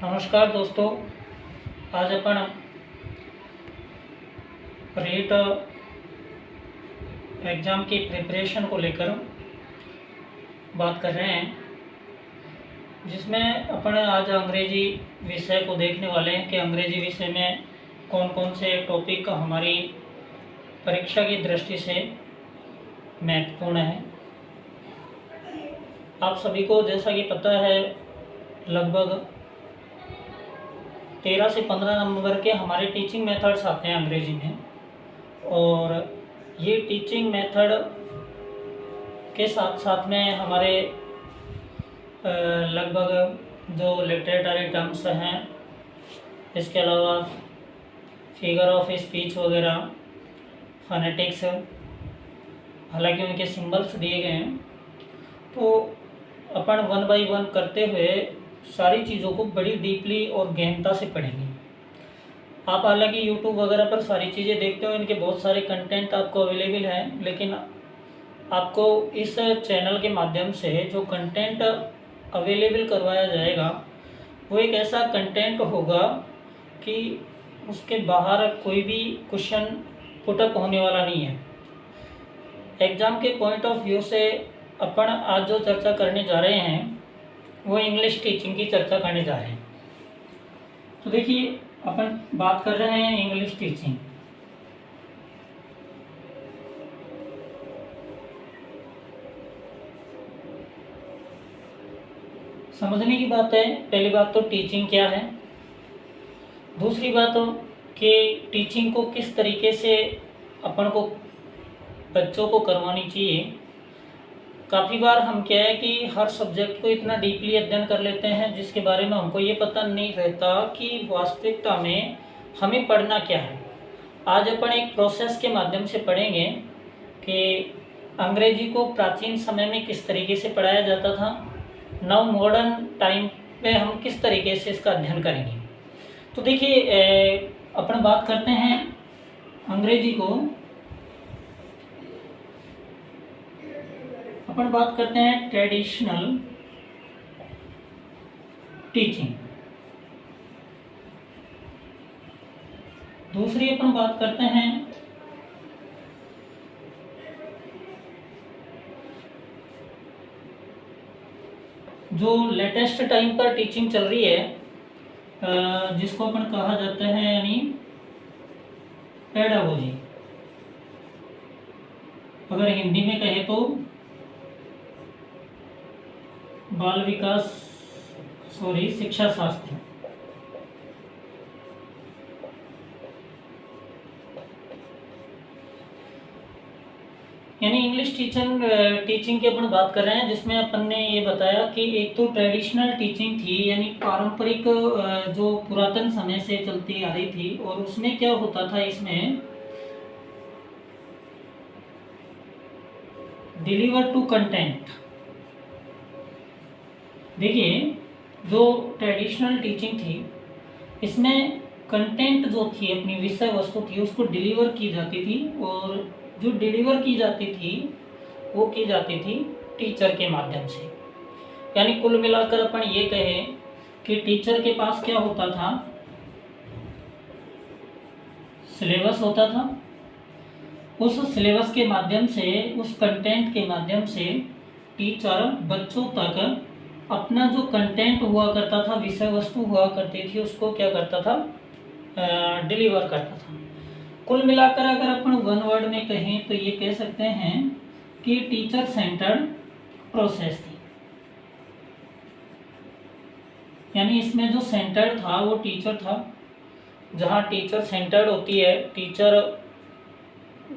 नमस्कार दोस्तों। आज अपन रीट एग्ज़ाम की प्रिपरेशन को लेकर बात कर रहे हैं, जिसमें अपन आज अंग्रेजी विषय को देखने वाले हैं कि अंग्रेजी विषय में कौन कौन से टॉपिक हमारी परीक्षा की दृष्टि से महत्वपूर्ण है। आप सभी को जैसा कि पता है, लगभग 13 से 15 नंबर के हमारे टीचिंग मेथड्स आते हैं अंग्रेजी में, और ये टीचिंग मेथड के साथ साथ में हमारे लगभग जो लिटरेचर टर्म्स हैं, इसके अलावा फिगर ऑफ स्पीच वगैरह, फोनेटिक्स, हालांकि उनके सिंबल्स दिए गए हैं, तो अपन 1 बाय 1 करते हुए सारी चीज़ों को बड़ी डीपली और गहनता से पढ़ेंगे। आप हालांकि यूट्यूब वगैरह पर सारी चीज़ें देखते हो, इनके बहुत सारे कंटेंट आपको अवेलेबल हैं, लेकिन आपको इस चैनल के माध्यम से जो कंटेंट अवेलेबल करवाया जाएगा वो एक ऐसा कंटेंट होगा कि उसके बाहर कोई भी क्वेश्चन पुटअप होने वाला नहीं है। एग्ज़ाम के पॉइंट ऑफ व्यू से अपन आज जो चर्चा करने जा रहे हैं वो इंग्लिश टीचिंग की चर्चा करने जा रहे हैं। तो देखिए, अपन बात कर रहे हैं इंग्लिश टीचिंग। समझने की बात है, पहली बात तो टीचिंग क्या है, दूसरी बात तो कि टीचिंग को किस तरीके से अपन को बच्चों को करवानी चाहिए। काफ़ी बार हम क्या है कि हर सब्जेक्ट को इतना डीपली अध्ययन कर लेते हैं जिसके बारे में हमको ये पता नहीं रहता कि वास्तविकता में हमें पढ़ना क्या है। आज अपन एक प्रोसेस के माध्यम से पढ़ेंगे कि अंग्रेजी को प्राचीन समय में किस तरीके से पढ़ाया जाता था, नव मॉडर्न टाइम में हम किस तरीके से इसका अध्ययन करेंगे। तो देखिए, अपन बात करते हैं अंग्रेजी को, अपन बात करते हैं ट्रेडिशनल टीचिंग। दूसरी अपन बात करते हैं जो लेटेस्ट टाइम पर टीचिंग चल रही है, जिसको अपन कहा जाता है यानी पेडागोजी, अगर हिंदी में कहे तो बाल विकास शिक्षा शास्त्र। यानी इंग्लिश टीचिंग की अपन बात कर रहे हैं, जिसमें अपन ने ये बताया कि एक तो ट्रेडिशनल टीचिंग थी, यानी पारंपरिक जो पुरातन समय से चलती आ रही थी, और उसमें क्या होता था, इसमें डिलीवर टू कंटेंट। देखिए, जो ट्रेडिशनल टीचिंग थी इसमें कंटेंट जो थी, अपनी विषय वस्तु थी, उसको डिलीवर की जाती थी, और जो डिलीवर की जाती थी वो की जाती थी टीचर के माध्यम से। यानी कुल मिलाकर अपन ये कहें कि टीचर के पास क्या होता था, सिलेबस होता था। उस सिलेबस के माध्यम से, उस कंटेंट के माध्यम से टीचर बच्चों तक अपना जो कंटेंट हुआ करता था, विषय वस्तु हुआ करती थी, उसको क्या करता था, डिलीवर करता था। कुल मिलाकर अगर अपन वन वर्ड में कहें तो ये कह सकते हैं कि टीचर सेंटर्ड प्रोसेस थी। यानी इसमें जो सेंटर्ड था वो टीचर था। जहाँ टीचर सेंटर्ड होती है, टीचर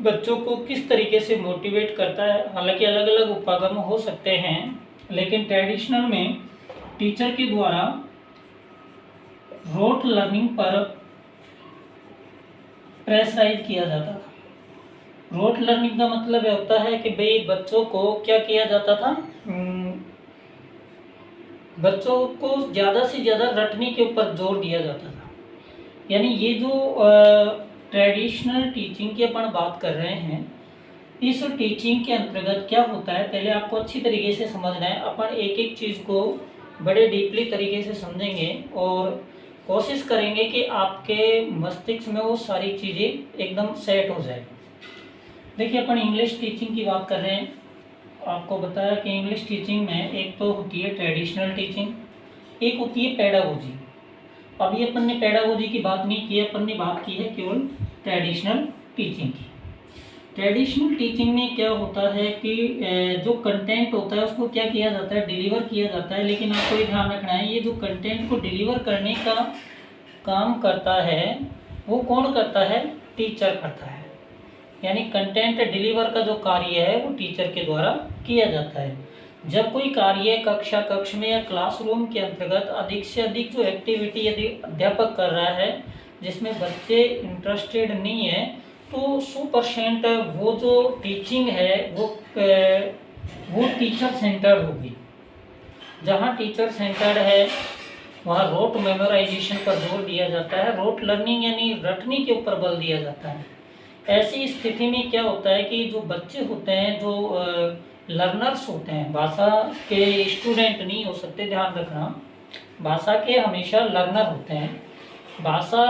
बच्चों को किस तरीके से मोटिवेट करता है, हालांकि अलग अलग उपागम हो सकते हैं, लेकिन ट्रेडिशनल में टीचर के द्वारा रोट लर्निंग पर प्रेशराइज किया जाता था। रोट लर्निंग का मतलब होता है कि भाई बच्चों को क्या किया जाता था, बच्चों को ज़्यादा से ज़्यादा रटने के ऊपर जोर दिया जाता था। यानी ये जो ट्रेडिशनल टीचिंग की अपन बात कर रहे हैं, इस टीचिंग के अंतर्गत क्या होता है, पहले आपको अच्छी तरीके से समझना है। अपन एक एक चीज़ को बड़े डीपली तरीके से समझेंगे और कोशिश करेंगे कि आपके मस्तिष्क में वो सारी चीज़ें एकदम सेट हो जाए। देखिए, अपन इंग्लिश टीचिंग की बात कर रहे हैं। आपको बताया कि इंग्लिश टीचिंग में एक तो होती है ट्रेडिशनल टीचिंग, एक होती है पेडागोजी। अभी अपन ने पेडागोजी की बात नहीं की है, अपन ने बात की है केवल ट्रेडिशनल टीचिंग की। ट्रेडिशनल टीचिंग में क्या होता है कि जो कंटेंट होता है उसको क्या किया जाता है, डिलीवर किया जाता है। लेकिन आपको ये ध्यान रखना है, ये जो कंटेंट को डिलीवर करने का काम करता है वो कौन करता है, टीचर करता है। यानी कंटेंट डिलीवर का जो कार्य है वो टीचर के द्वारा किया जाता है। जब कोई कार्य कक्ष में या क्लासरूम के अंतर्गत अधिक से अधिक जो एक्टिविटी यदि अध्यापक कर रहा है जिसमें बच्चे इंटरेस्टेड नहीं है, तो 100% वो जो टीचिंग है वो टीचर सेंटर्ड होगी। जहाँ टीचर सेंटर्ड है वहाँ रोट मेमोराइजेशन पर जोर दिया जाता है, रोट लर्निंग यानी रटने के ऊपर बल दिया जाता है। ऐसी स्थिति में क्या होता है कि जो बच्चे होते हैं, जो लर्नर्स होते हैं, भाषा के स्टूडेंट नहीं हो सकते, ध्यान रखना, भाषा के हमेशा लर्नर होते हैं। भाषा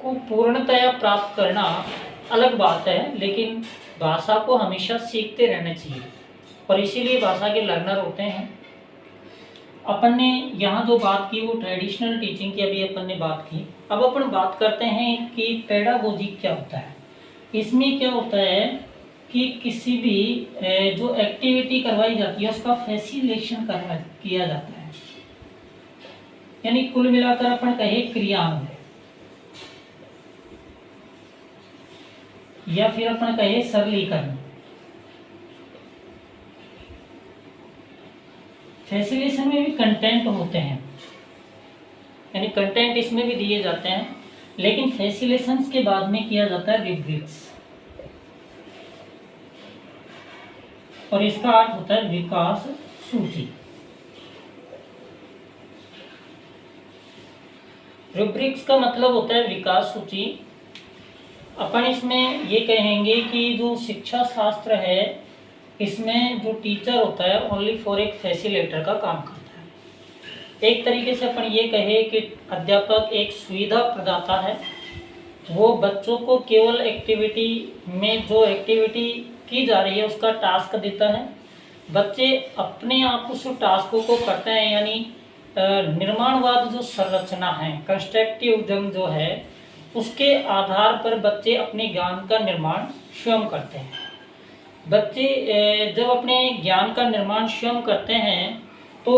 को पूर्णतया प्राप्त करना अलग बात है, लेकिन भाषा को हमेशा सीखते रहना चाहिए और इसीलिए भाषा के लर्नर होते हैं। अपन ने यहाँ जो बात की वो ट्रेडिशनल टीचिंग की अभी अपन ने बात की। अब अपन बात करते हैं कि पेडागोजी क्या होता है। इसमें क्या होता है कि किसी भी जो एक्टिविटी करवाई जाती है उसका फैसिलिटेशन किया जाता है, यानी कुल मिलाकर अपन कहे क्रियान्वयन, या फिर अपन कहे सरलीकरण। फैसिलिटेशन में भी कंटेंट होते हैं, यानी कंटेंट इसमें भी दिए जाते हैं, लेकिन फैसिलिटेशन के बाद में किया जाता है रिब्रिक्स, और इसका अर्थ होता है विकास सूची। रूब्रिक्स का मतलब होता है विकास सूची। अपन इसमें ये कहेंगे कि जो शिक्षा शास्त्र है इसमें जो टीचर होता है ओनली फॉर एक फैसिलिटेटर का काम करता है। एक तरीके से अपन ये कहे कि अध्यापक एक सुविधा प्रदाता है। वो बच्चों को केवल एक्टिविटी में जो एक्टिविटी की जा रही है उसका टास्क देता है, बच्चे अपने आप उस टास्कों को करते हैं। यानी निर्माणवाद जो संरचना है, कंस्ट्रक्टिविज्म जो है, उसके आधार पर बच्चे अपने ज्ञान का निर्माण स्वयं करते हैं। बच्चे जब अपने ज्ञान का निर्माण स्वयं करते हैं तो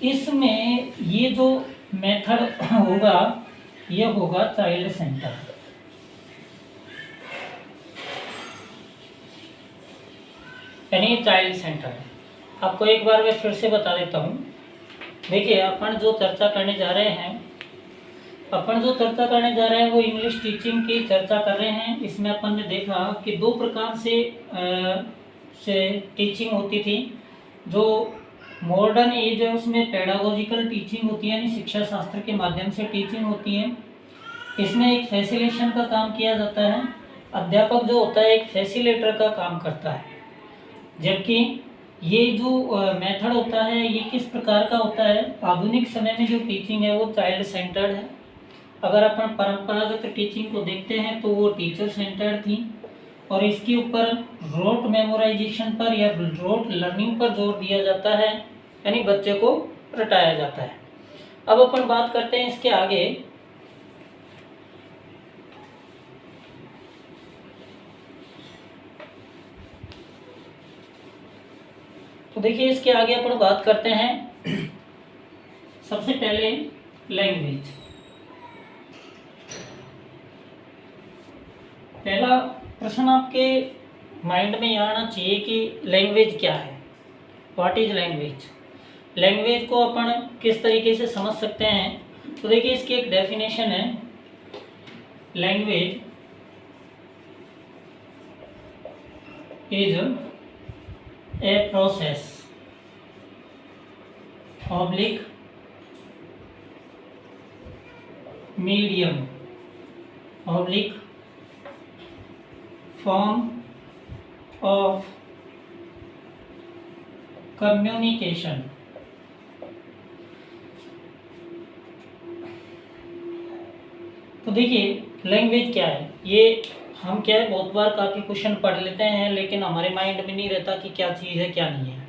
इसमें ये जो मेथड होगा ये होगा चाइल्ड सेंटर। यानी चाइल्ड सेंटर है। आपको एक बार मैं फिर से बता देता हूँ। देखिए, अपन जो चर्चा करने जा रहे हैं वो इंग्लिश टीचिंग की चर्चा कर रहे हैं। इसमें अपन ने देखा कि दो प्रकार से टीचिंग होती थी। जो मॉडर्न एज है उसमें पेडागोजिकल टीचिंग होती है, यानी शिक्षा शास्त्र के माध्यम से टीचिंग होती है। इसमें एक फैसिलिटेशन का काम किया जाता है। अध्यापक जो होता है एक फैसिलिटेटर का काम करता है। जबकि ये जो मेथड होता है ये किस प्रकार का होता है, आधुनिक समय में जो टीचिंग है वो चाइल्ड सेंटर्ड है। अगर अपन परंपरागत टीचिंग को देखते हैं तो वो टीचर सेंटर्ड थी और इसके ऊपर रोट मेमोराइजेशन पर या रोट लर्निंग पर जोर दिया जाता है, यानी बच्चे को रटाया जाता है। अब अपन बात करते हैं इसके आगे। तो देखिए, इसके आगे अपन बात करते हैं सबसे पहले लैंग्वेज। पहला प्रश्न आपके माइंड में आना चाहिए कि लैंग्वेज क्या है, व्हाट इज लैंग्वेज। लैंग्वेज को अपन किस तरीके से समझ सकते हैं, तो देखिए इसकी एक डेफिनेशन है। Language is a process oblique medium oblique form of communication तो देखिए लैंग्वेज क्या है, ये हम क्या है बहुत बार काफ़ी क्वेश्चन पढ़ लेते हैं लेकिन हमारे माइंड में नहीं रहता कि क्या चीज़ है क्या नहीं है।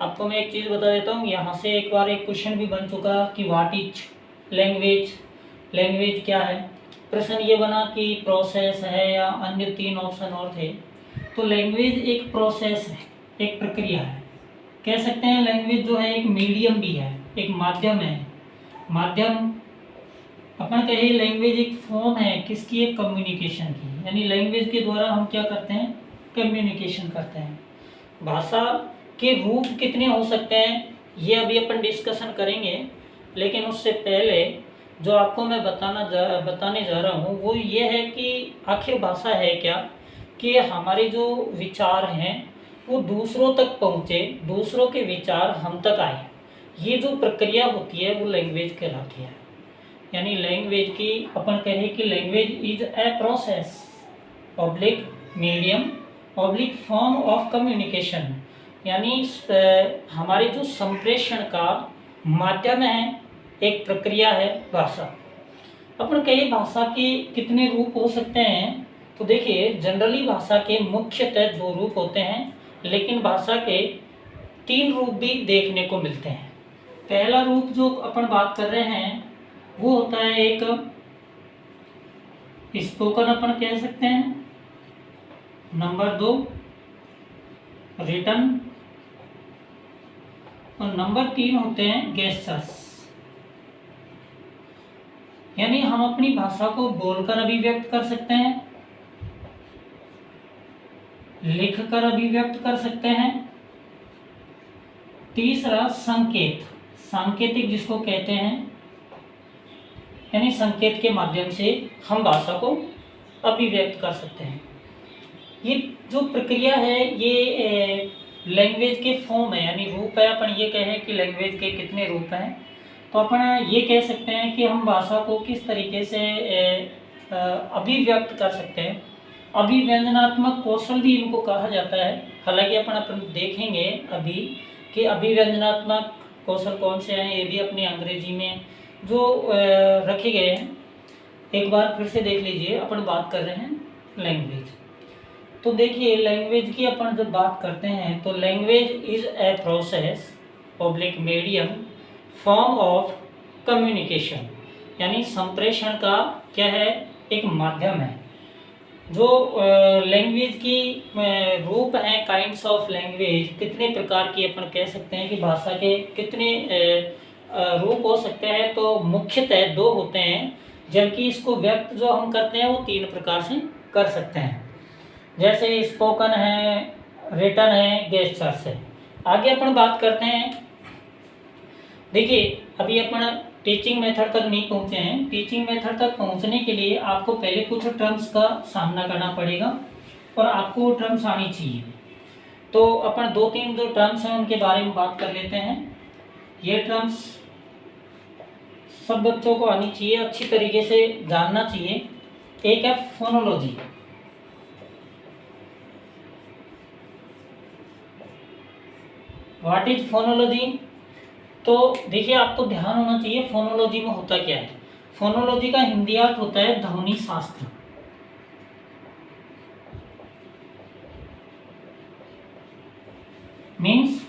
आपको मैं एक चीज़ बता देता हूँ, यहाँ से एक बार एक क्वेश्चन भी बन चुका कि व्हाट इज लैंग्वेज, लैंग्वेज क्या है। प्रश्न ये बना कि प्रोसेस है या अन्य 3 ऑप्शन और थे। तो लैंग्वेज एक प्रोसेस है, एक प्रक्रिया है, कह सकते हैं। लैंग्वेज जो है एक मीडियम भी है, एक माध्यम है। माध्यम अपन कहे लैंग्वेज एक फॉर्म है किसकी, एक कम्युनिकेशन की, यानी लैंग्वेज के द्वारा हम क्या करते हैं, कम्युनिकेशन करते हैं। भाषा के रूप कितने हो सकते हैं ये अभी अपन डिस्कशन करेंगे, लेकिन उससे पहले जो आपको मैं बताने जा रहा हूँ वो ये है कि आखिर भाषा है क्या, कि हमारे जो विचार हैं वो दूसरों तक पहुँचे, दूसरों के विचार हम तक आए। ये जो प्रक्रिया होती है वो लैंग्वेज कहलाती है। यानी लैंग्वेज की अपन कहें कि language is a process oblique medium oblique form of communication, यानी हमारे जो संप्रेषण का माध्यम है, एक प्रक्रिया है भाषा। अपन कहें भाषा के कितने रूप हो सकते हैं, तो देखिए जनरली भाषा के मुख्यतः 2 रूप होते हैं, लेकिन भाषा के 3 रूप भी देखने को मिलते हैं। पहला रूप जो अपन बात कर रहे हैं वो होता है एक स्पोकन अपन कह सकते हैं, नंबर 2 रिटन, और नंबर 3 होते हैं गेस्चर्स। यानी हम अपनी भाषा को बोलकर अभिव्यक्त कर सकते हैं, लिखकर अभिव्यक्त कर सकते हैं। तीसरा संकेत, सांकेतिक जिसको कहते हैं, यानी संकेत के माध्यम से हम भाषा को अभिव्यक्त कर सकते हैं। ये जो प्रक्रिया है ये लैंग्वेज के फॉर्म है, यानी रूप है। अपन ये कहें कि लैंग्वेज के कितने रूप हैं, तो अपन ये कह सकते हैं कि हम भाषा को किस तरीके से अभिव्यक्त कर सकते हैं। अभिव्यंजनात्मक कौशल भी इनको कहा जाता है। हालांकि अपन देखेंगे अभी कि अभिव्यंजनात्मक कौशल कौन से हैं, ये भी अपनी अंग्रेजी में जो रखे गए हैं। एक बार फिर से देख लीजिए, अपन बात कर रहे हैं लैंग्वेज। तो देखिए लैंग्वेज की अपन जब बात करते हैं तो language is a process public medium form of communication, यानी संप्रेषण का क्या है, एक माध्यम है। जो लैंग्वेज की रूप हैं, काइंड्स ऑफ लैंग्वेज, कितने प्रकार की अपन कह सकते हैं कि भाषा के कितने रूप हो सकते हैं, तो मुख्यतः 2 होते हैं, जबकि इसको व्यक्त जो हम करते हैं वो 3 प्रकार से कर सकते हैं। जैसे स्पोकन है, रिटन है, गेस्चर्स है। आगे अपन बात करते हैं। देखिए अभी अपन टीचिंग मेथड तक नहीं पहुंचे हैं। टीचिंग मेथड तक पहुंचने के लिए आपको पहले कुछ टर्म्स का सामना करना पड़ेगा और आपको टर्म्स आनी चाहिए। तो अपन 2-3 जो टर्म्स हैं उनके बारे में बात कर लेते हैं। ये टर्म्स सब बच्चों को आनी चाहिए, अच्छी तरीके से जानना चाहिए। एक है फोनोलॉजी। What is phonology? तो देखिए आपको ध्यान होना चाहिए फोनोलॉजी में होता क्या है। फोनोलॉजी का हिंदी अर्थ होता है ध्वनि शास्त्र। मीन्स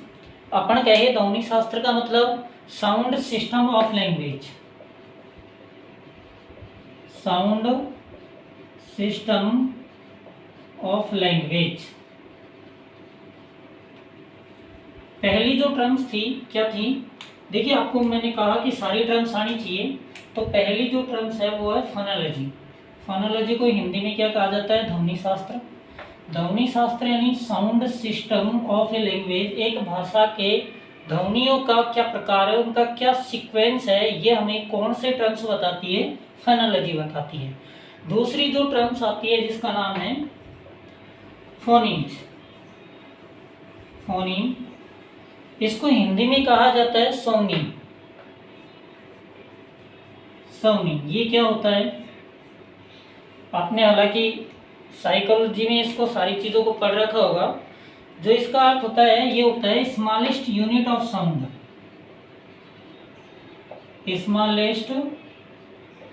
अपन कहे ध्वनि शास्त्र का मतलब sound system of language, sound system of language. पहली जो टर्म्स थी क्या थी, देखिए आपको मैंने कहा कि सारी टर्म्स आनी चाहिए। तो पहली जो टर्म्स है वो है फोनोलॉजी। फोनोलॉजी को हिंदी में क्या कहा जाता है, ध्वनि शास्त्र। ध्वनि शास्त्र यानी sound system of a language, एक भाषा के ध्वनियों का क्या प्रकार है, उनका क्या सीक्वेंस है, ये हमें कौन से टर्म्स बताती है, फोनोलॉजी बताती है। दूसरी जो टर्म्स आती है जिसका नाम है फोनीम्स। फोनीम, इसको हिंदी में कहा जाता है सौनी। सौनी ये क्या होता है, आपने हालांकि साइकोलॉजी में इसको सारी चीज़ों को पढ़ रखा होगा। जो इसका अर्थ होता है ये होता है smallest unit of sound. Smallest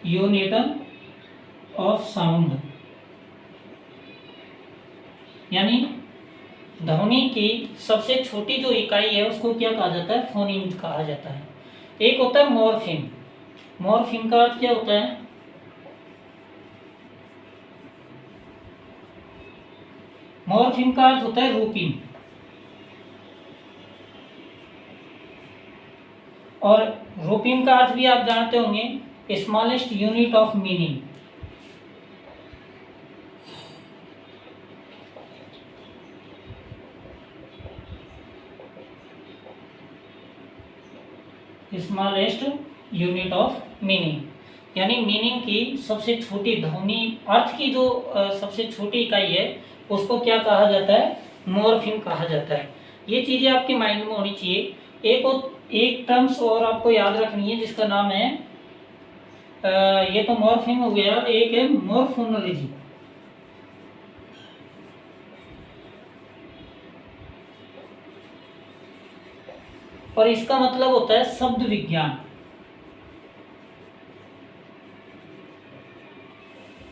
unit of sound, यानी ध्वनि की सबसे छोटी जो इकाई है उसको क्या कहा जाता है? फोनीम कहा जाता है। एक होता है मॉर्फीम। मॉर्फीम का अर्थ क्या होता है? मॉर्फीम का अर्थ होता है रूपीम, और रूपीम का अर्थ भी आप जानते होंगे, smallest unit of meaning. Smallest unit of meaning, यानी मीनिंग की सबसे छोटी ध्वनि, अर्थ की जो सबसे छोटी इकाई है उसको क्या कहा जाता है? मॉर्फीम कहा जाता है। ये चीजें आपके माइंड में होनी चाहिए। एक टर्म्स और आपको याद रखनी है जिसका नाम है ये तो मॉर्फीम हो गया, एक है मॉर्फोनोलॉजी। और इसका मतलब होता है शब्द विज्ञान।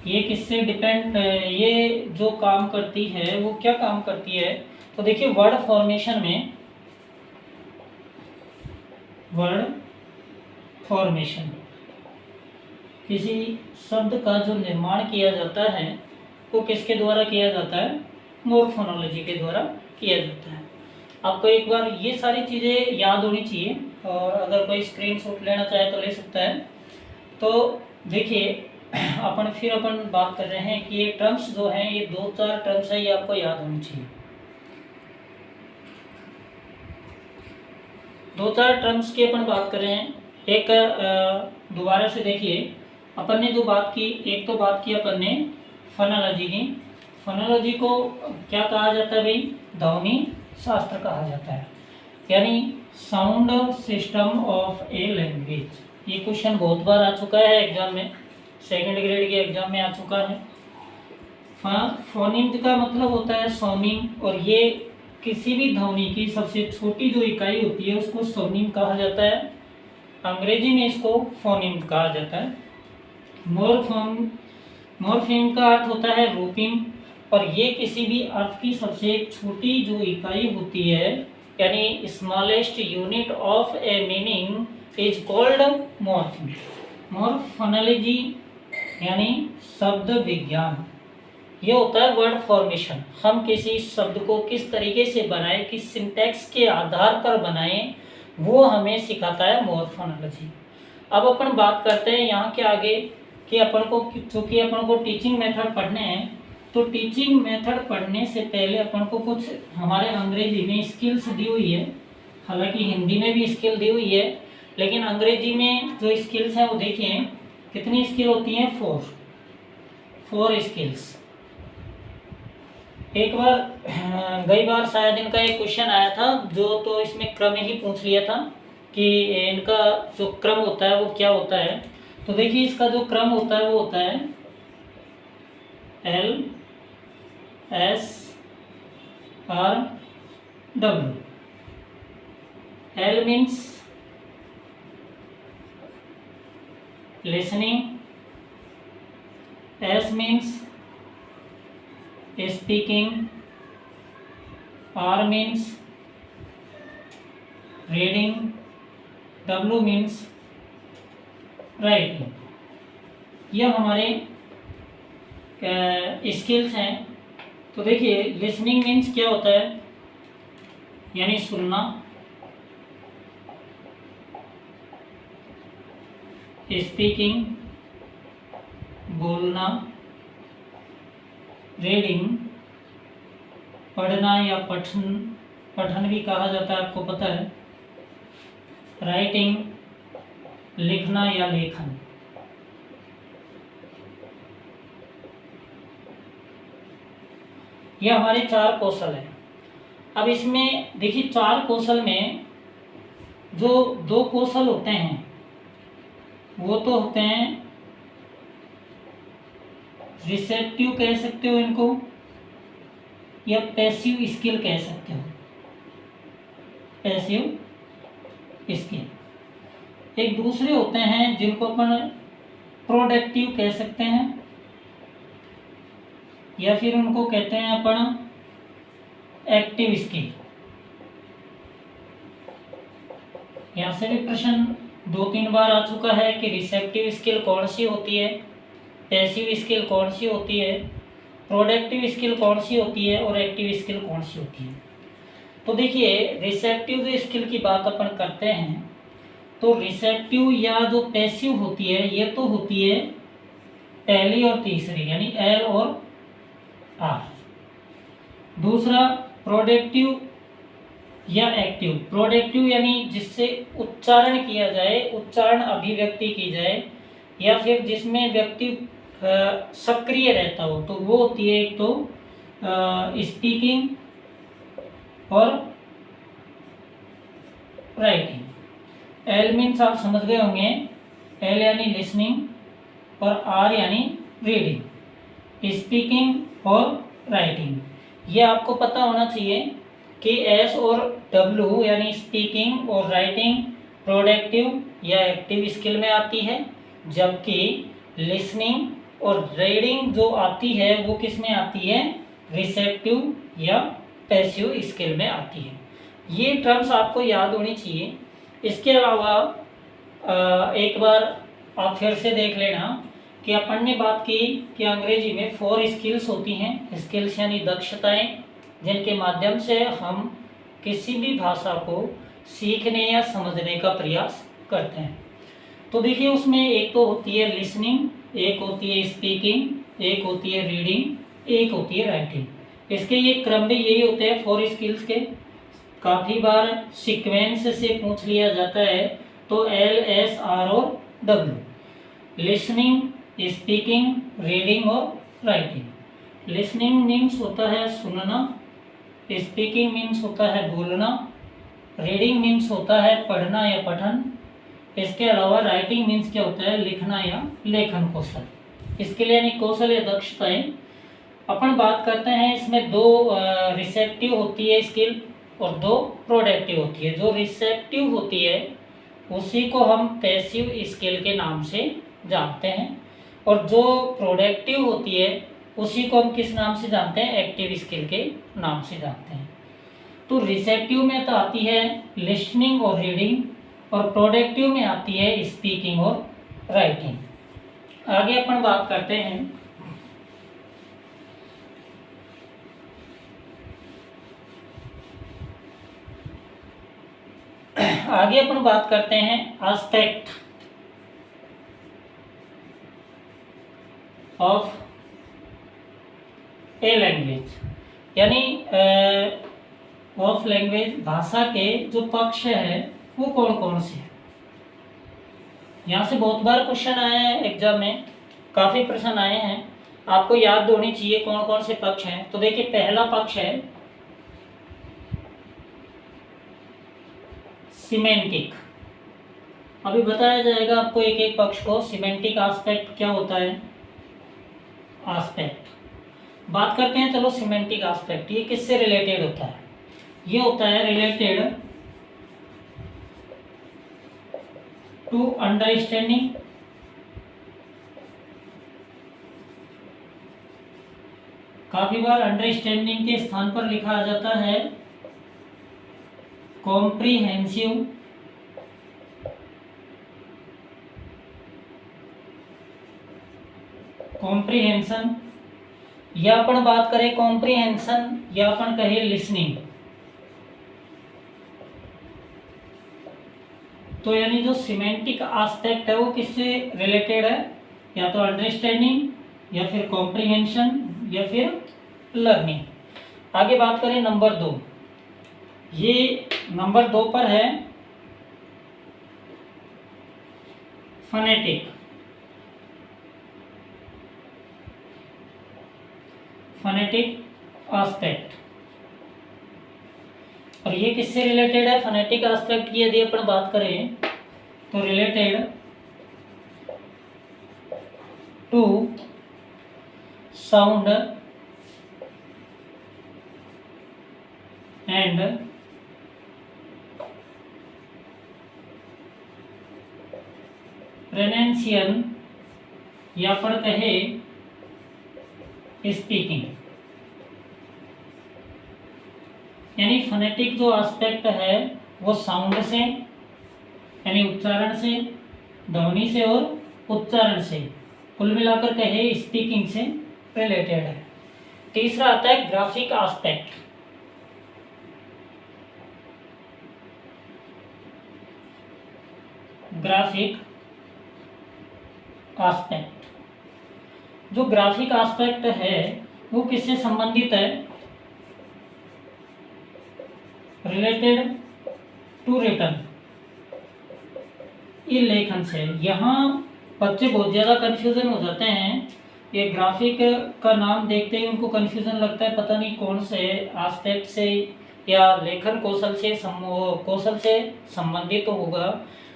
ये किससे डिपेंड, ये जो काम करती है वो क्या काम करती है? तो देखिए, वर्ड फॉर्मेशन में, वर्ड फॉर्मेशन, किसी शब्द का जो निर्माण किया जाता है वो किसके द्वारा किया जाता है? मॉर्फोनोलॉजी के द्वारा किया जाता है। आपको एक बार ये सारी चीज़ें याद होनी चाहिए, और अगर कोई स्क्रीनशॉट लेना चाहे तो ले सकता है। तो देखिए, अपन बात कर रहे हैं कि ये टर्म्स जो हैं, ये 2-4 टर्म्स है, ये आपको याद होनी चाहिए। 2-4 टर्म्स की अपन बात कर रहे हैं। एक दोबारा से देखिए, अपन ने जो बात की, एक तो बात की अपन ने फोनोलॉजी की। फोनोलॉजी को क्या कहा जाता है भाई? ध्वनि शास्त्र कहा जाता है, यानी sound system of a language. ये क्वेश्चन बहुत बार आ चुका है एग्जाम में, सेकंड ग्रेड के एग्जाम में आ चुका है। फोनीम का मतलब होता है सोनीम, और ये किसी भी ध्वनि की सबसे छोटी जो इकाई होती है उसको सोनीम कहा जाता है। अंग्रेजी में इसको फोनीम कहा जाता है। मॉर्फीम का अर्थ होता है रूपीम, और ये किसी भी अर्थ की सबसे छोटी जो इकाई होती है, यानी smallest unit of a meaning is called morpheme. Morphonology यानी शब्द विज्ञान, ये होता है वर्ड फॉर्मेशन। हम किसी शब्द को किस तरीके से बनाएं, किस सिंटैक्स के आधार पर बनाएं, वो हमें सिखाता है मॉर्फोनोलॉजी। अब अपन बात करते हैं यहाँ के आगे कि अपन को, चूँकि अपन को टीचिंग मेथड पढ़ने हैं, तो टीचिंग मेथड पढ़ने से पहले अपन को कुछ हमारे अंग्रेजी में स्किल्स दी हुई है। हालांकि हिंदी में भी स्किल दी हुई है, लेकिन अंग्रेजी में जो स्किल्स हैं वो देखिए कितनी स्किल होती हैं? 4 स्किल्स। एक बार गई बार शायद इनका एक क्वेश्चन आया था, जो तो इसमें क्रम ही पूछ लिया था कि इनका जो क्रम होता है वो क्या होता है। तो देखिए, इसका जो क्रम होता है वो होता है LSRW। L means listening, S means speaking, R means reading, W means writing. यह हमारे स्किल्स हैं। तो देखिए, लिसनिंग मीन्स क्या होता है? यानी सुनना। स्पीकिंग बोलना। रीडिंग पढ़ना या पठन भी कहा जाता है, आपको पता है। राइटिंग लिखना या लेखन। यह हमारे 4 कौशल हैं। अब इसमें देखिए, 4 कौशल में जो 2 कौशल होते हैं वो तो होते हैं रिसेप्टिव कह सकते हो इनको, या पैसिव स्किल कह सकते हो। Passive skill. एक दूसरे होते हैं जिनको अपन प्रोडक्टिव कह सकते हैं, या फिर उनको कहते हैं अपन एक्टिव स्किल। यहाँ से भी प्रश्न 2-3 बार आ चुका है कि रिसेप्टिव स्किल कौन सी होती है, पैसिव स्किल कौन सी होती है, प्रोडक्टिव स्किल कौन सी होती है और एक्टिव स्किल कौन सी होती है। तो देखिए रिसेप्टिव स्किल की बात अपन करते हैं तो रिसेप्टिव या जो पैसिव होती है ये तो होती है पहली और तीसरी यानी एल और आर। दूसरा प्रोडक्टिव या एक्टिव। प्रोडक्टिव यानी जिससे उच्चारण किया जाए, उच्चारण अभिव्यक्ति की जाए या फिर जिसमें व्यक्ति सक्रिय रहता हो, तो वो होती है एक तो स्पीकिंग और राइटिंग। एल मीन्स आप समझ गए होंगे, एल यानी लिसनिंग और आर यानी रीडिंग, स्पीकिंग और राइटिंग। ये आपको पता होना चाहिए कि एस और डब्ल्यू यानी स्पीकिंग और राइटिंग प्रोडक्टिव या एक्टिव स्किल में आती है, जबकि लिसनिंग और रीडिंग जो आती है वो किस में आती है, रिसेप्टिव या पैसिव स्किल में आती है। ये टर्म्स आपको याद होनी चाहिए। इसके अलावा एक बार आप फिर से देख लेना कि अपन ने बात की कि अंग्रेजी में 4 स्किल्स होती हैं। स्किल्स यानी दक्षताएं जिनके माध्यम से हम किसी भी भाषा को सीखने या समझने का प्रयास करते हैं। तो देखिए उसमें एक तो होती है लिसनिंग, एक होती है स्पीकिंग, एक होती है रीडिंग, एक होती है राइटिंग। इसके ये क्रम भी यही होते हैं 4 स्किल्स के। काफ़ी बार सीक्वेंस से पूछ लिया जाता है तो एल, एस, आर और डब्ल्यू। लिसनिंग, स्पीकिंग, रीडिंग और राइटिंग। लिसनिंग मीन्स होता है सुनना, स्पीकिंग मीन्स होता है बोलना, रीडिंग मीन्स होता है पढ़ना या पठन। इसके अलावा राइटिंग मीन्स क्या होता है, लिखना या लेखन कौशल। इसके लिए यानी कौशल या दक्षताएं अपन बात करते हैं। इसमें 2 रिसेप्टिव होती है स्किल और 2 प्रोडक्टिव होती है। जो रिसेप्टिव होती है उसी को हम पैसिव स्किल के नाम से जानते हैं और जो प्रोडक्टिव होती है उसी को हम किस नाम से जानते हैं, एक्टिव स्किल के नाम से जानते हैं। तो रिसेप्टिव में तो आती है लिसनिंग और रीडिंग और प्रोडक्टिव में आती है स्पीकिंग और राइटिंग। आगे अपन बात करते हैं एस्पेक्ट ऑफ ए लैंग्वेज, यानी ऑफ लैंग्वेज, भाषा के जो पक्ष है वो कौन कौन से हैं। यहाँ से बहुत बार क्वेश्चन आए हैं एग्जाम में, काफ़ी प्रश्न आए हैं, आपको याद होनी चाहिए कौन कौन से पक्ष हैं। तो देखिए पहला पक्ष है सिमेंटिक। अभी बताया जाएगा आपको एक एक पक्ष को। सिमेंटिक एस्पेक्ट क्या होता है, एस्पेक्ट बात करते हैं। चलो सिमेंटिक एस्पेक्ट ये किससे रिलेटेड होता है, ये होता है रिलेटेड टू अंडरस्टैंडिंग, काफी बार अंडरस्टैंडिंग के स्थान पर लिखा आ जाता है कॉम्प्रिहेंसिव, कॉम्प्रिहेंशन, या अपन बात करें कॉम्प्रिहेंशन या अपन कहें लिसनिंग। तो यानी जो सिमेंटिक एस्पेक्ट है वो किससे रिलेटेड है, या तो अंडरस्टैंडिंग या फिर कॉम्प्रिहेंशन या फिर लर्निंग। आगे बात करें नंबर 2, ये नंबर 2 पर है फनेटिक। फनेटिक एस्पेक्ट, और ये किससे रिलेटेड है, फनेटिक एस्पेक्ट की यदि अपन बात करें तो related to sound and pronunciation, या अपन कहे स्पीकिंग। यानी फोनेटिक जो एस्पेक्ट है वो साउंड से यानी उच्चारण से, ध्वनि से और उच्चारण से, कुल मिलाकर कहे स्पीकिंग से रिलेटेड है। तीसरा आता है ग्राफिक एस्पेक्ट। ग्राफिक एस्पेक्ट, जो ग्राफिक एस्पेक्ट है वो किससे संबंधित है? रिलेटेड टू रिटन, ये लेखन से। यहाँ बच्चे बहुत ज़्यादा कंफ्यूजन हो जाते हैं। ये ग्राफिक का नाम देखते ही उनको कंफ्यूजन लगता है, पता नहीं कौन से एस्पेक्ट से या लेखन कौशल से संबंधित तो होगा।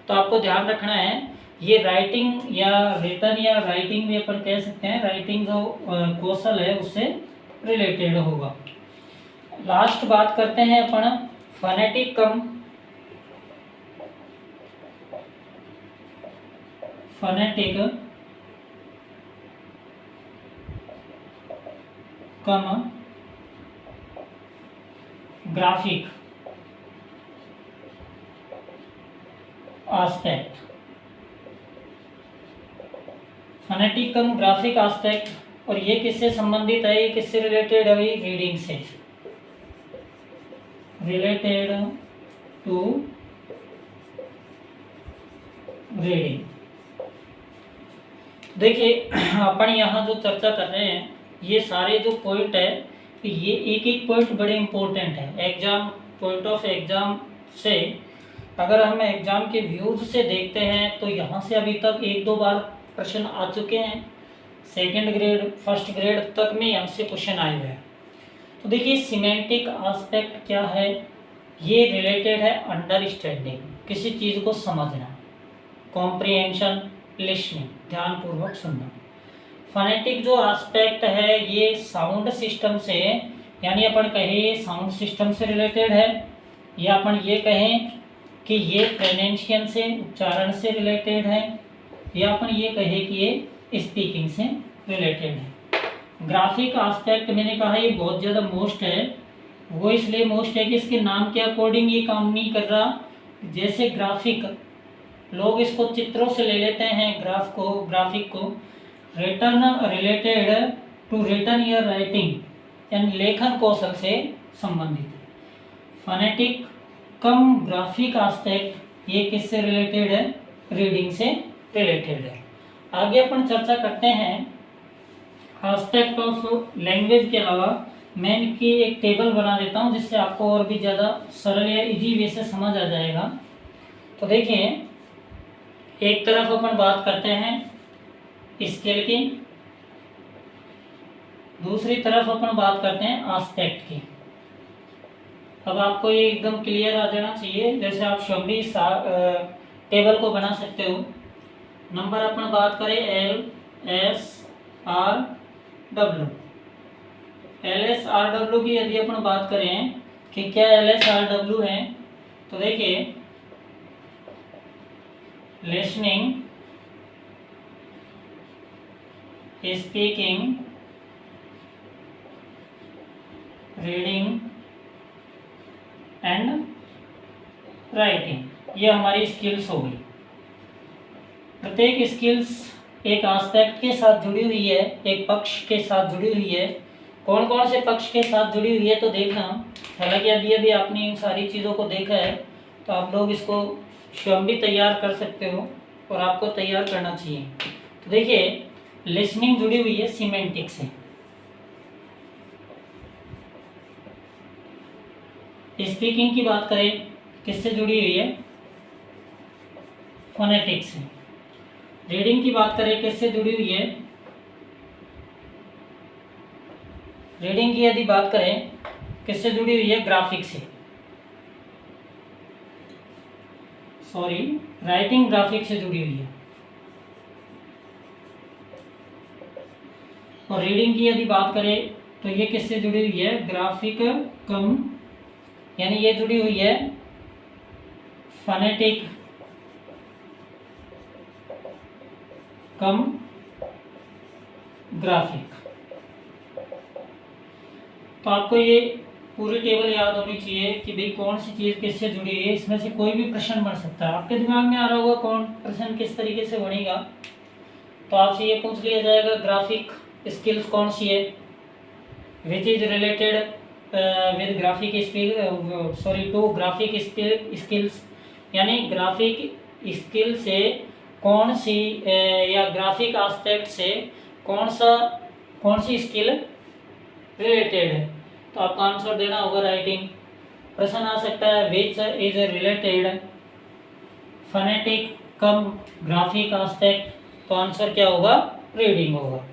तो आपको ध्यान रखना है ये राइटिंग या रिटन या राइटिंग भी अपन कह सकते हैं, राइटिंग जो कौशल है उससे रिलेटेड होगा। लास्ट बात करते हैं अपन फोनेटिक कम ग्राफिक एस्पेक्ट। फोनेटिक कम ग्राफिक एस्पेक्ट, और ये किससे संबंधित है? ये किससे रिलेटेड है? रीडिंग से, रिलेटेड टू रीडिंग। देखिए अपन यहाँ जो चर्चा कर रहे हैं ये सारे जो पॉइंट है, ये एक एक पॉइंट बड़े इंपॉर्टेंट है। एग्जाम पॉइंट ऑफ एग्जाम से अगर हम एग्जाम के व्यूज से देखते हैं तो यहाँ से अभी तक एक दो बार प्रश्न आ चुके हैं। सेकंड ग्रेड फर्स्ट ग्रेड तक में यहाँ से क्वेश्चन आए हुए हैं। तो देखिए सिमेंटिक एस्पेक्ट क्या है? ये रिलेटेड है अंडरस्टैंडिंग, किसी चीज़ को समझना, कॉम्प्रिहेंशन, लिसनिंग, ध्यानपूर्वक सुनना। फोनेटिक जो एस्पेक्ट है ये साउंड सिस्टम से, यानी अपन कहें साउंड सिस्टम से रिलेटेड है, या अपन ये कहें कि ये प्रोनाउंसिएशन से, उच्चारण से रिलेटेड है, या अपन ये कहें कि ये स्पीकिंग से रिलेटेड है। ग्राफिक एस्पेक्ट मैंने कहा ये बहुत ज़्यादा मोस्ट है। वो इसलिए मोस्ट है कि इसके नाम के अकॉर्डिंग ये काम नहीं कर रहा। जैसे ग्राफिक लोग इसको चित्रों से ले लेते हैं, ग्राफिक को रिटन रिलेटेड टू रिटन या राइटिंग यानी लेखन कौशल से संबंधित है। फोनेटिक कम ग्राफिक एस्पेक्ट ये किससे रिलेटेड है? रीडिंग से रिलेटेड है। आगे अपन चर्चा करते हैं एस्पेक्ट ऑफ लैंग्वेज के अलावा। मैं इनकी एक टेबल बना देता हूं जिससे आपको और भी ज़्यादा सरल या इजी वे से समझ आ जाएगा। तो देखिए एक तरफ अपन बात करते हैं स्केल की, दूसरी तरफ अपन बात करते हैं एस्पेक्ट की। अब आपको ये एकदम क्लियर आ जाना चाहिए। जैसे आप स्वयं भी टेबल को बना सकते हो। नंबर अपन बात करें LSRW। LSRW की यदि अपन बात करें कि क्या LSRW है, तो देखिए listening, speaking, reading and writing, ये हमारी स्किल्स हो गई। प्रत्येक स्किल्स एक एस्पेक्ट के साथ जुड़ी हुई है, एक पक्ष के साथ जुड़ी हुई है। कौन कौन से पक्ष के साथ जुड़ी हुई है तो देखना। हालांकि अभी अभी आपने इन सारी चीज़ों को देखा है तो आप लोग इसको स्वयं भी तैयार कर सकते हो और आपको तैयार करना चाहिए। तो देखिए लिसनिंग जुड़ी हुई है सिमेंटिक से, स्पीकिंग की बात करें किससे जुड़ी हुई है? फोनेटिक से। रीडिंग की बात करें किससे जुड़ी हुई है? रीडिंग की यदि बात करें किससे जुड़ी हुई है? ग्राफिक से। सॉरी, राइटिंग ग्राफिक से जुड़ी हुई है। और रीडिंग की यदि बात करें तो ये किससे जुड़ी हुई है? ग्राफिक कम, यानी ये जुड़ी हुई है फोनेटिक कम ग्राफिक। तो आपको ये पूरी टेबल याद होनी चाहिए कि भाई कौन सी चीज़ किससे जुड़ी है। इसमें से कोई भी प्रश्न बन सकता है। आपके दिमाग में आ रहा होगा कौन प्रश्न किस तरीके से बनेगा, तो आपसे ये पूछ लिया जाएगा ग्राफिक स्किल्स कौन सी है, which is related with graphic to graphic skills, यानी ग्राफिक स्किल से कौन सी या ग्राफिक एस्पेक्ट से कौन सी स्किल रिलेटेड है। तो आपको आंसर देना होगा राइटिंग। प्रश्न आ सकता है which is related phonetic come graphic aspect, तो आंसर क्या होगा, रीडिंग होगा।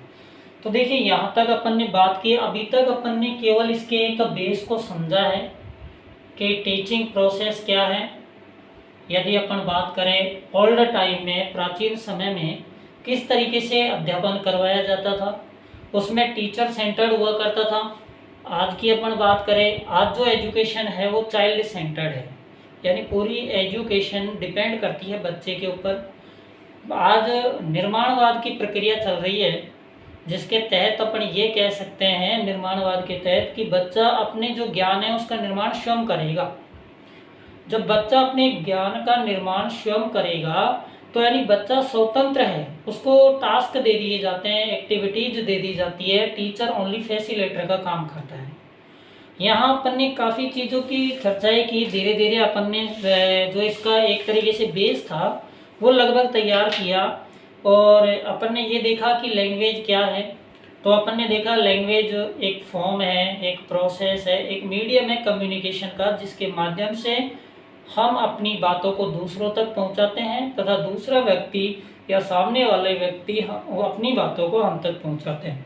तो देखिए यहाँ तक अपन ने बात की। अभी तक अपन ने केवल इसके एक बेस को समझा है कि टीचिंग प्रोसेस क्या है। यदि अपन बात करें ओल्ड टाइम में, प्राचीन समय में किस तरीके से अध्यापन करवाया जाता था, उसमें टीचर सेंटर्ड हुआ करता था। आज की अपन बात करें, आज जो एजुकेशन है वो चाइल्ड सेंटर्ड है, यानी पूरी एजुकेशन डिपेंड करती है बच्चे के ऊपर। आज निर्माणवाद की प्रक्रिया चल रही है, जिसके तहत अपन ये कह सकते हैं निर्माणवाद के तहत कि बच्चा अपने जो ज्ञान है उसका निर्माण स्वयं करेगा। जब बच्चा अपने ज्ञान का निर्माण स्वयं करेगा तो यानी बच्चा स्वतंत्र है, उसको टास्क दे दिए जाते हैं, एक्टिविटीज दे दी जाती है, टीचर ओनली फैसिलिटेटर का काम करता है। यहाँ अपन ने काफ़ी चीज़ों की चर्चाएं की। धीरे धीरे अपन ने जो इसका एक तरीके से बेस था वो लगभग तैयार किया, और अपन ने ये देखा कि लैंग्वेज क्या है। तो अपन ने देखा लैंग्वेज एक फॉर्म है, एक प्रोसेस है, एक मीडियम है कम्युनिकेशन का, जिसके माध्यम से हम अपनी बातों को दूसरों तक पहुंचाते हैं तथा दूसरा व्यक्ति या सामने वाले व्यक्ति वो अपनी बातों को हम तक पहुंचाते हैं।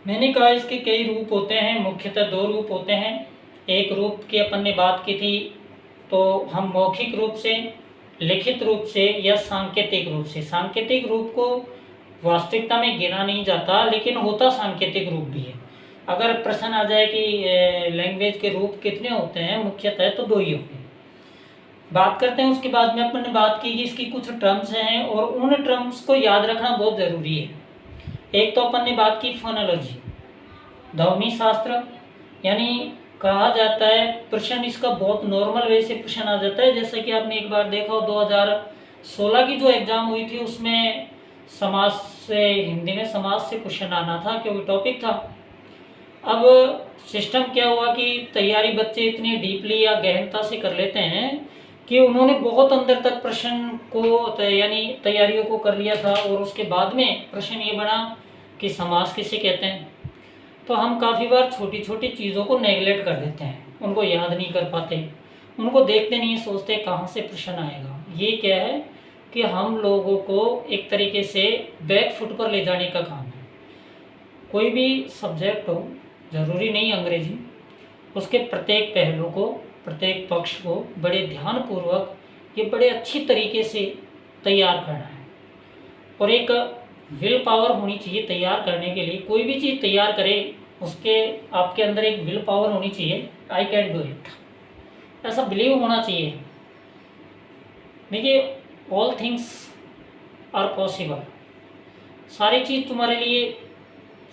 मैंने कहा इसके कई रूप होते हैं, मुख्यतः दो रूप होते हैं। एक रूप की अपन ने बात की थी, तो हम मौखिक रूप से, लिखित रूप से या सांकेतिक रूप से। सांकेतिक रूप को वास्तविकता में गिना नहीं जाता, लेकिन होता सांकेतिक रूप भी है। अगर प्रश्न आ जाए कि लैंग्वेज के रूप कितने होते हैं, मुख्यतः तो दो ही होते हैं। बात करते हैं उसके बाद में अपन ने बात की कि इसकी कुछ टर्म्स हैं और उन टर्म्स को याद रखना बहुत ज़रूरी है। एक तो अपन ने बात की फोनोलॉजी, ध्वनि शास्त्र, यानी कहा जाता है प्रश्न इसका बहुत नॉर्मल वे से प्रश्न आ जाता है। जैसे कि आपने एक बार देखा हो 2016 की जो एग्ज़ाम हुई थी उसमें समाज से, हिंदी में समाज से क्वेश्चन आना था क्योंकि टॉपिक था। अब सिस्टम क्या हुआ कि तैयारी बच्चे इतनी डीपली या गहनता से कर लेते हैं कि उन्होंने बहुत अंदर तक प्रश्न को यानी तैयारियों को कर लिया था, और उसके बाद में प्रश्न ये बना कि समाज किसे कहते हैं। तो हम काफ़ी बार छोटी छोटी चीज़ों को नेगलेक्ट कर देते हैं, उनको याद नहीं कर पाते, उनको देखते नहीं, सोचते कहाँ से प्रश्न आएगा। ये क्या है कि हम लोगों को एक तरीके से बैक फुट पर ले जाने का काम है। कोई भी सब्जेक्ट हो, ज़रूरी नहीं अंग्रेजी, उसके प्रत्येक पहलू को, प्रत्येक पक्ष को बड़े ध्यानपूर्वक, ये बड़े अच्छी तरीके से तैयार करना है। और एक विल पावर होनी चाहिए तैयार करने के लिए। कोई भी चीज़ तैयार करे उसके आपके अंदर एक विल पावर होनी चाहिए, आई कैन डू इट, ऐसा बिलीव होना चाहिए। देखिए ऑल थिंग्स आर पॉसिबल, सारी चीज़ तुम्हारे लिए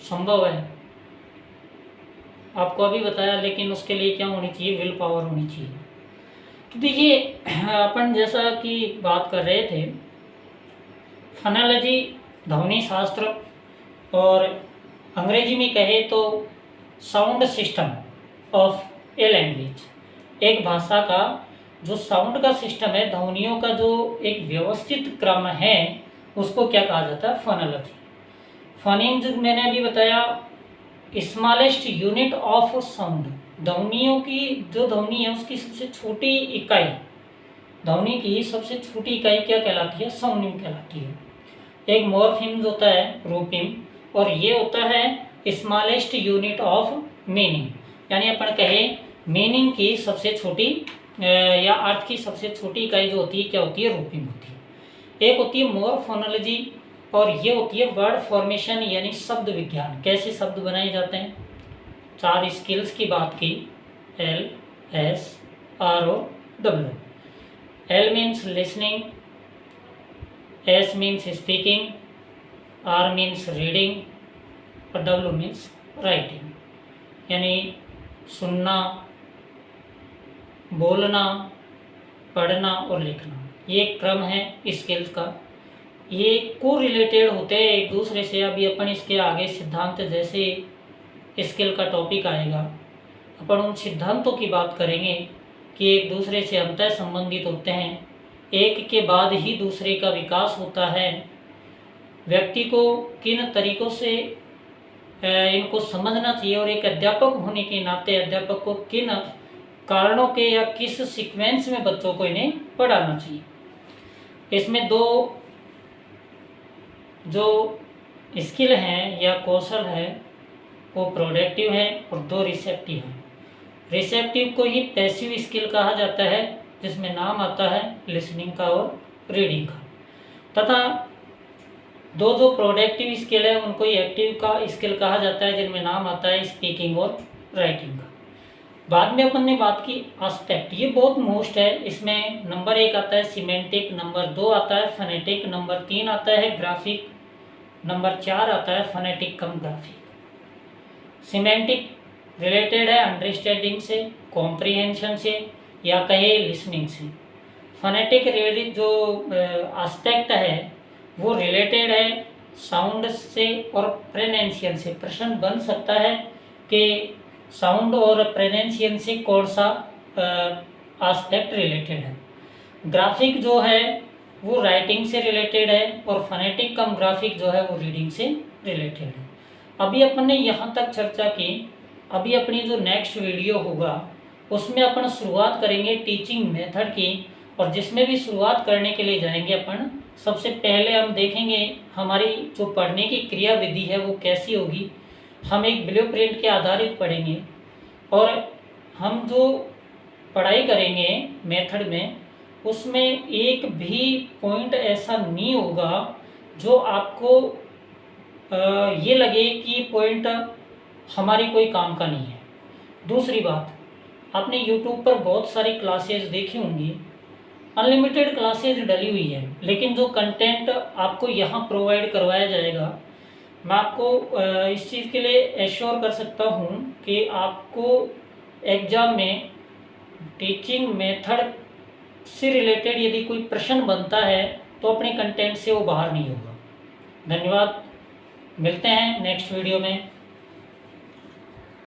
संभव है। आपको अभी बताया, लेकिन उसके लिए क्या होनी चाहिए, विल पावर होनी चाहिए। तो देखिए अपन जैसा कि बात कर रहे थे, फोनोलॉजी ध्वनि शास्त्र, और अंग्रेजी में कहे तो sound system of a language. एक भाषा का जो साउंड का सिस्टम है, ध्वनियों का जो एक व्यवस्थित क्रम है, उसको क्या कहा जाता है, फोनोलॉजी। फोनीम्स मैंने अभी बताया, स्मॉलेस्ट यूनिट ऑफ साउंड, ध्वनियों की जो ध्वनि है उसकी सबसे छोटी इकाई, ध्वनि की सबसे छोटी इकाई क्या कहलाती है, साउंडिंग कहलाती है। एक मॉर्फिम्स होता है, रूपिम, और ये होता है स्मॉलेस्ट यूनिट ऑफ मीनिंग, यानी अपन कहें मीनिंग की सबसे छोटी या अर्थ की सबसे छोटी इकाई जो होती है क्या होती है, रूपिम होती है। एक होती है मॉर्फोनोलॉजी, और ये होती है वर्ड फॉर्मेशन, यानी शब्द विज्ञान, कैसे शब्द बनाए जाते हैं। 4 स्किल्स की बात की, L, S, R O, W। L means listening, S means speaking, R means reading, और W मीन्स राइटिंग। यानी सुनना, बोलना, पढ़ना और लिखना, ये क्रम है स्किल्स का। ये को रिलेटेड होते हैं एक दूसरे से। अभी अपन इसके आगे सिद्धांत जैसे स्किल का टॉपिक आएगा, अपन उन सिद्धांतों की बात करेंगे कि एक दूसरे से अंतः संबंधित होते हैं, एक के बाद ही दूसरे का विकास होता है। व्यक्ति को किन तरीक़ों से इनको समझना चाहिए और एक अध्यापक होने के नाते अध्यापक को किन कारणों के या किस सीक्वेंस में बच्चों को इन्हें पढ़ाना चाहिए। इसमें दो जो स्किल हैं या कौशल है वो प्रोडक्टिव है और दो रिसेप्टिव हैं। रिसेप्टिव को ही पैसिव स्किल कहा जाता है, जिसमें नाम आता है लिसनिंग का और रीडिंग का, तथा दो जो प्रोडक्टिव स्किल है उनको ही एक्टिव का स्किल कहा जाता है, जिनमें नाम आता है स्पीकिंग और राइटिंग का। बाद में अपन ने बात की एस्पेक्ट, ये बहुत मोस्ट है। इसमें नंबर 1 आता है सिमेंटिक, नंबर 2 आता है फनेटिक, नंबर 3 आता है ग्राफिक, नंबर 4 आता है फनेटिक कम ग्राफिक। सिमेंटिक रिलेटेड है अंडरस्टैंडिंग से, कॉम्प्रिहेंशन से या कहे लिसनिंग से। फनेटिक रिलेटेड जो एस्पेक्ट है वो रिलेटेड है साउंड से और प्रोनाउंसिएशन से। प्रश्न बन सकता है कि साउंड और प्रोनाउंसिएशन से कौन सा एस्पेक्ट रिलेटेड है। ग्राफिक जो है वो राइटिंग से रिलेटेड है और फनेटिक कम ग्राफिक जो है वो रीडिंग से रिलेटेड है। अभी अपन ने यहाँ तक चर्चा की। अभी अपनी जो नेक्स्ट वीडियो होगा उसमें अपन शुरुआत करेंगे टीचिंग मेथड की, और जिसमें भी शुरुआत करने के लिए जाएंगे अपन सबसे पहले हम देखेंगे हमारी जो पढ़ने की क्रिया विधि है वो कैसी होगी। हम एक ब्लूप्रिंट के आधारित पढ़ेंगे और हम जो पढ़ाई करेंगे मेथड में उसमें एक भी पॉइंट ऐसा नहीं होगा जो आपको ये लगे कि पॉइंट हमारी कोई काम का नहीं है। दूसरी बात, आपने YouTube पर बहुत सारी क्लासेज देखी होंगी, अनलिमिटेड क्लासेज डली हुई है, लेकिन जो कंटेंट आपको यहाँ प्रोवाइड करवाया जाएगा, मैं आपको इस चीज़ के लिए एश्योर कर सकता हूँ कि आपको एग्ज़ाम में टीचिंग मेथड से रिलेटेड यदि कोई प्रश्न बनता है तो अपने कंटेंट से वो बाहर नहीं होगा। धन्यवाद, मिलते हैं नेक्स्ट वीडियो में।